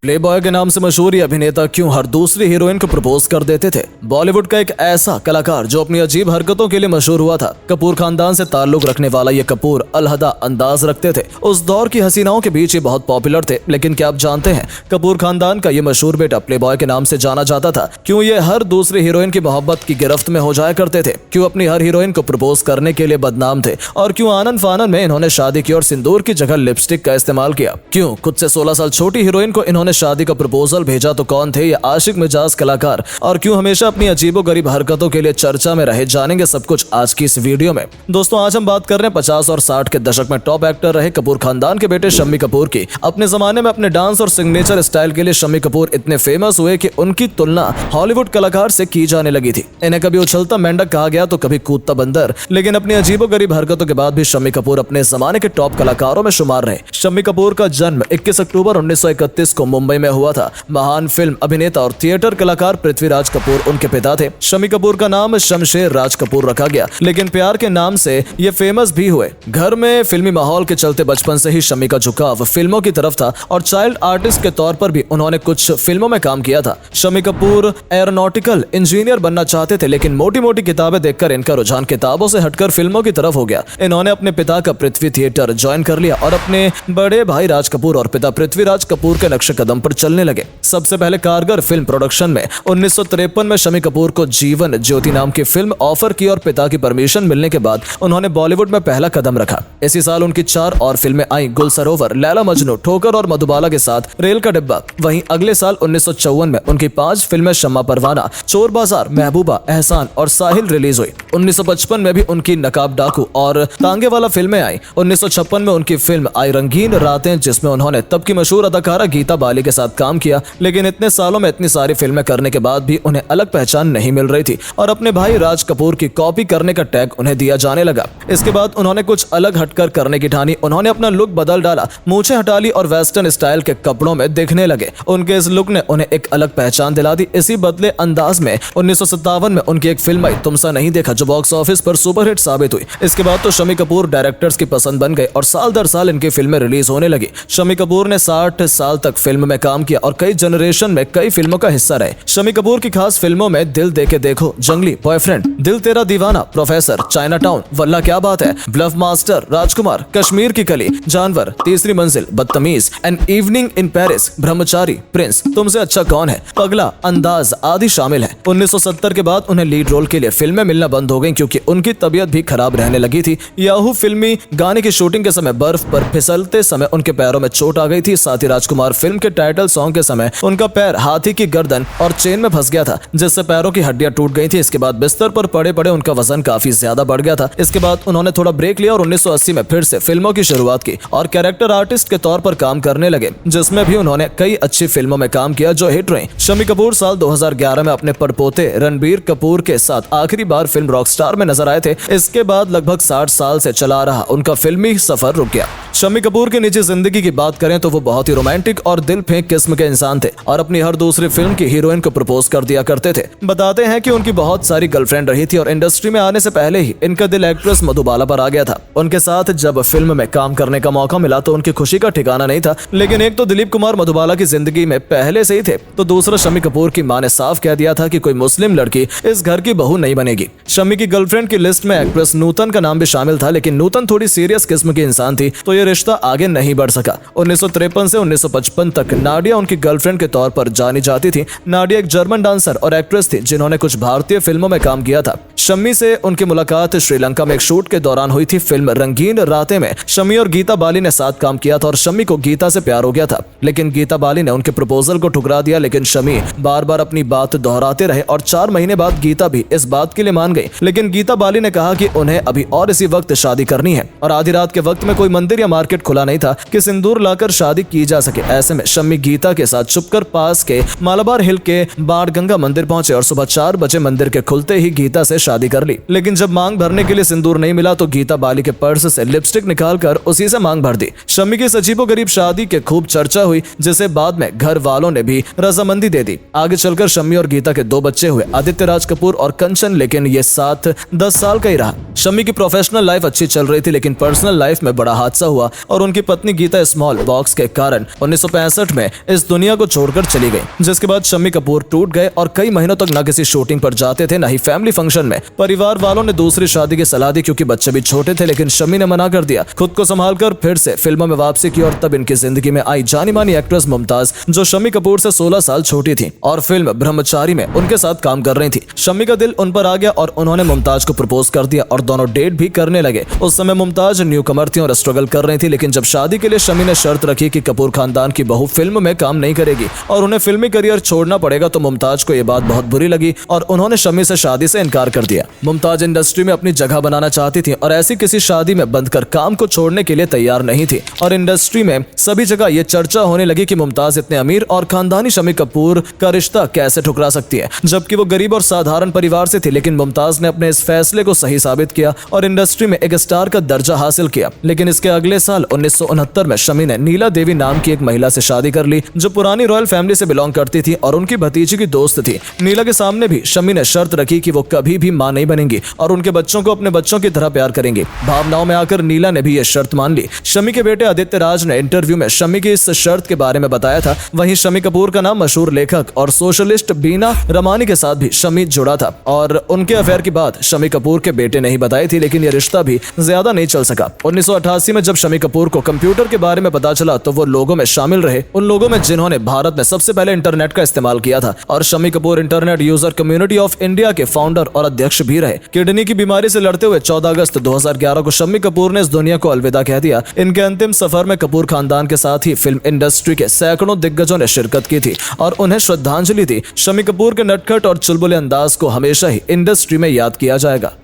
Playboy के नाम से मशहूर ये अभिनेता क्यों हर दूसरी हीरोइन को प्रपोज कर देते थे। बॉलीवुड का एक ऐसा कलाकार जो अपनी अजीब हरकतों के लिए मशहूर हुआ था। कपूर खानदान से ताल्लुक रखने वाला ये कपूर अलहदा अंदाज रखते थे। उस दौर की हसीनाओं के बीच ये बहुत पॉपुलर थे। लेकिन क्या आप जानते हैं कपूर खानदान का ये मशहूर बेटा प्लेबॉय के नाम से जाना जाता था। क्यों ये हर दूसरी हीरोइन की मोहब्बत की गिरफ्त में हो जाया करते थे, क्यों अपनी हर हीरोइन को प्रपोज करने के लिए बदनाम थे, और क्यों आनन फानन में इन्होंने शादी की और सिंदूर की जगह लिपस्टिक का इस्तेमाल किया। क्यों खुद से 16 साल छोटी हीरोइन को इन्होंने शादी का प्रपोजल भेजा तो कौन थे ये आशिक मिजाज कलाकार, और क्यों हमेशा अपनी अजीबोगरीब हरकतों के लिए चर्चा में रहे। जानेंगे सब कुछ आज की इस वीडियो में। दोस्तों आज हम बात कर रहे हैं 50 और 60 के दशक में टॉप एक्टर रहे कपूर खानदान के बेटे शम्मी कपूर की। अपने जमाने में अपने डांस और सिग्नेचर स्टाइल के लिए शम्मी कपूर इतने फेमस हुए कि उनकी तुलना हॉलीवुड कलाकार से की जाने लगी थी। इन्हें कभी उछलता मेंढक कहा गया तो कभी कूदता बंदर। लेकिन अपनी अजीबोगरीब हरकतों के बाद भी शम्मी कपूर अपने जमाने के टॉप कलाकारों में शुमार रहे। शम्मी कपूर का जन्म 21 अक्टूबर 1931 को मुंबई में हुआ था। महान फिल्म अभिनेता और थिएटर कलाकार पृथ्वीराज कपूर उनके पिता थे। शम्मी कपूर का नाम शमशेर राज कपूर रखा गया, लेकिन प्यार के नाम से ये फेमस भी हुए। घर में फिल्मी माहौल के चलते बचपन से ही शम्मी का झुकाव फिल्मों की तरफ था और चाइल्ड आर्टिस्ट के तौर पर भी उन्होंने कुछ फिल्मों में काम किया था। शम्मी कपूर एरोनॉटिकल इंजीनियर बनना चाहते थे, लेकिन मोटी मोटी किताबें देखकर इनका रुझान किताबों से हटकर फिल्मों की तरफ हो गया। इन्होंने अपने पिता का पृथ्वी थिएटर ज्वाइन कर लिया और अपने बड़े भाई राज कपूर और पिता पृथ्वीराज कपूर के नक्शे कदम पर चलने लगे। सबसे पहले कारगर फिल्म प्रोडक्शन में 1953 में शम्मी कपूर को जीवन ज्योति नाम की फिल्म ऑफर की और पिता की परमिशन मिलने के बाद उन्होंने बॉलीवुड में पहला कदम रखा। इसी साल उनकी 4 और फिल्में आई, गुल सरोवर, लैला मजनू, ठोकर और मधुबाला के साथ रेल का डिब्बा। वहीं अगले साल 1954 में उनकी 5 फिल्में शम्मा परवाना, चोर बाजार, महबूबा, एहसान और साहिल रिलीज हुई। 1955 में भी उनकी नकाब डाकू और तांगे वाला फिल्में आई। 1956 में उनकी फिल्म आई रंगीन रातें, जिसमें उन्होंने तब की मशहूर अदाकारा गीता बाली के साथ काम किया। लेकिन इतने सालों में इतनी सारी फिल्में करने के बाद भी उन्हें अलग पहचान नहीं मिल रही थी और अपने भाई राज कपूर की कॉपी करने का टैग उन्हें दिया जाने लगा। इसके बाद उन्होंने कुछ अलग हटकर करने की ठानी। उन्होंने अपना लुक बदल डाला, मूंछें हटा ली और वेस्टर्न स्टाइल के कपड़ों में दिखने लगे। उनके इस लुक ने उन्हें एक अलग पहचान दिला दी। इसी बदले अंदाज में 1957 में उनकी एक फिल्म आई तुमसा नहीं देखा, जो बॉक्स ऑफिस पर सुपरहिट साबित हुई। इसके बाद तो शम्मी कपूर डायरेक्टर्स की पसंद बन गए और साल दर साल इनकी फिल्में रिलीज होने लगी। शम्मी कपूर ने 60 साल तक फिल्म में काम किया और कई जनरेशन में कई फिल्मों का हिस्सा रहे। शम्मी कपूर की खास फिल्मों में दिल देके देखो, जंगली, बॉयफ्रेंड, दिल तेरा दीवाना, प्रोफेसर, चाइना टाउन, वल्ला क्या बात है, ब्लफ मास्टर, राजकुमार, कश्मीर की कली, जानवर, तीसरी मंजिल, बदतमीज, an evening in Paris, Brahmachari, Prince, तुमसे अच्छा कौन है, पगला, अंदाज आदि शामिल है। 1970 के बाद उन्हें लीड रोल के लिए फिल्में मिलना बंद हो गई क्योंकि उनकी तबीयत भी खराब रहने लगी थी। याहू फिल्मी गाने की शूटिंग के समय बर्फ पर फिसलते समय उनके पैरों में चोट आ गई थी। साथ ही राजकुमार फिल्म के टाइटल सॉन्ग के समय उनका पैर हाथी की गर्दन और चेन में फंस गया था, जिससे पैरों की हड्डियां टूट गई थी। इसके बाद बिस्तर पर पड़े पड़े उनका वजन काफी ज्यादा बढ़ गया था। इसके बाद उन्होंने थोड़ा ब्रेक लिया और 1980 में फिर से फिल्मों की शुरुआत की और कैरेक्टर आर्टिस्ट के तौर पर काम करने लगे, जिसमें भी उन्होंने कई अच्छी फिल्मों में काम किया जो हिट रही। शम्मी कपूर साल 2011 में अपने पड़पोते रणबीर कपूर के साथ आखिरी बार फिल्म रॉकस्टार में नजर आए थे। इसके बाद लगभग 60 साल से चला रहा उनका फिल्मी सफर रुक गया। शम्मी कपूर की निजी जिंदगी की बात करें तो वो बहुत ही रोमांटिक और दिल फेंक किस्म के इंसान थे और अपनी हर दूसरी फिल्म की हीरोइन को प्रपोज कर दिया करते थे। बताते हैं कि उनकी बहुत सारी गर्लफ्रेंड रही थी और इंडस्ट्री में आने से पहले ही इनका दिल एक्ट्रेस मधुबाला पर आ गया था। उनके साथ जब फिल्म में काम करने का मौका मिला तो उनकी खुशी का ठिकाना नहीं था। लेकिन एक तो दिलीप कुमार मधुबाला की जिंदगी में पहले से ही थे, तो दूसरा शम्मी कपूर की मां ने साफ कह दिया था कि कोई मुस्लिम लड़की इस घर की बहू नहीं बनेगी। शम्मी की गर्लफ्रेंड की लिस्ट में एक्ट्रेस नूतन का नाम भी शामिल था, लेकिन नूतन थोड़ी सीरियस किस्म की इंसान थी, तो ये रिश्ता आगे नहीं बढ़ सका। 1953 से 1955 तक नाडिया उनकी गर्लफ्रेंड के तौर पर जानी जाती थी। नाडिया एक जर्मन डांसर और एक्ट्रेस थी जिन्होंने कुछ भारतीय फिल्मों में काम किया था। शम्मी से उनकी मुलाकात श्रीलंका में एक शूट के दौरान हुई थी। फिल्म रंगीन रातें में शम्मी और गीता बाली ने साथ काम किया था और शम्मी को गीता से प्यार हो गया था, लेकिन गीता बाली ने उनके प्रपोजल को ठुकरा दिया। लेकिन शम्मी बार बार अपनी बात दोहराते रहे और 4 महीने बाद गीता भी इस बात के लिए मान गई। लेकिन गीता बाली ने कहा कि उन्हें अभी और इसी वक्त शादी करनी है और आधी रात के वक्त में कोई मंदिर या मार्केट खुला नहीं था कि सिंदूर लाकर शादी की जा सके। ऐसे में शम्मी गीता के साथ छुपकर पास के मालाबार हिल के बाणगंगा मंदिर पहुंचे और सुबह 4 बजे मंदिर के खुलते ही गीता से शादी कर ली। लेकिन जब मांग भरने के लिए सिंदूर नहीं मिला तो गीता बाली के पर्स से लिपस्टिक निकालकर उसी से मांग भर दी। शम्मी की अजीबोगरीब शादी के खूब चर्चा हुई, जिसे बाद में घर वालों ने भी रजामंदी दे दी। आगे चलकर शम्मी और गीता के 2 बच्चे हुए, आदित्य राज कपूर और कंचन, लेकिन ये साथ 10 साल का ही रहा। शम्मी की प्रोफेशनल लाइफ अच्छी चल रही थी, लेकिन पर्सनल लाइफ में बड़ा हादसा हुआ। हुआ और उनकी पत्नी गीता स्मॉल बॉक्स के कारण 1965 में इस दुनिया को छोड़कर चली गई, जिसके बाद शम्मी कपूर टूट गए और कई महीनों तक न किसी शूटिंग पर जाते थे न ही फैमिली फंक्शन में। परिवार वालों ने दूसरी शादी की सलाह दी क्योंकि बच्चे भी छोटे थे, लेकिन शम्मी ने मना कर दिया। खुद को संभालकर फिर से फिल्मों में वापसी की और तब इनकी जिंदगी में आई जानी मानी एक्ट्रेस मुमताज, जो शम्मी कपूर से 16 साल छोटी थी और फिल्म ब्रह्मचारी में उनके साथ काम कर रही थी। शम्मी का दिल उन पर आ गया और उन्होंने मुमताज को प्रपोज कर दिया और दोनों डेट भी करने लगे। उस समय मुमताज न्यू कमर थी और स्ट्रगल कर रही थी, लेकिन जब शादी के लिए शम्मी ने शर्त रखी कि कपूर खानदान की बहू फिल्म में काम नहीं करेगी और उन्हें फिल्मी करियर छोड़ना पड़ेगा, तो मुमताज को यह बात बहुत बुरी लगी और उन्होंने शम्मी से शादी से इनकार कर दिया। मुमताज इंडस्ट्री में अपनी जगह बनाना चाहती थी और ऐसी किसी शादी में बंधकर काम को छोड़ने के लिए तैयार नहीं थी और इंडस्ट्री में सभी जगह ये चर्चा होने लगी कि मुमताज इतने अमीर और खानदानी शम्मी कपूर का रिश्ता कैसे ठुकरा सकती है, जबकि वो गरीब और साधारण परिवार से थी। लेकिन मुमताज ने अपने इस फैसले को सही साबित किया और इंडस्ट्री में एक स्टार का दर्जा हासिल किया। लेकिन इसके अगले साल 1969 में शम्मी ने नीला देवी नाम की एक महिला से शादी कर ली, जो पुरानी रॉयल फैमिली से बिलोंग करती थी और उनकी भतीजी की दोस्त थी। नीला के सामने भी शम्मी ने शर्त रखी कि वो कभी भी मां नहीं बनेंगी और उनके बच्चों को अपने बच्चों की तरह प्यार करेंगी। भावनाओं में आकर नीला ने भी यह शर्त मान ली। शम्मी के बेटे आदित्य राज ने इंटरव्यू में शम्मी की इस शर्त के बारे में बताया था। वहीं शम्मी कपूर का नाम मशहूर लेखक और सोशलिस्ट बीना रमानी के साथ भी शम्मी जुड़ा था और उनके अफेयर की बात शम्मी कपूर के बेटे ने ही बताई थी, लेकिन यह रिश्ता भी ज्यादा नहीं चल सका। 1988 में जब शम्मी कपूर को कंप्यूटर के बारे में पता चला तो वो लोगों में शामिल रहे, उन लोगों में जिन्होंने भारत में सबसे पहले इंटरनेट का इस्तेमाल किया था। और Shammi Kapoor internet user community of India के फाउंडर और अध्यक्ष भी रहे। किडनी की बीमारी से लड़ते हुए 14 अगस्त 2011 को शम्मी कपूर ने इस दुनिया को अलविदा कह दिया। इनके अंतिम सफर में कपूर खानदान के साथ ही फिल्म इंडस्ट्री के सैकड़ों दिग्गजों ने शिरकत की थी और उन्हें श्रद्धांजलि दी। शम्मी कपूर के नटखट और चुलबुले अंदाज को हमेशा ही इंडस्ट्री में याद किया जाएगा।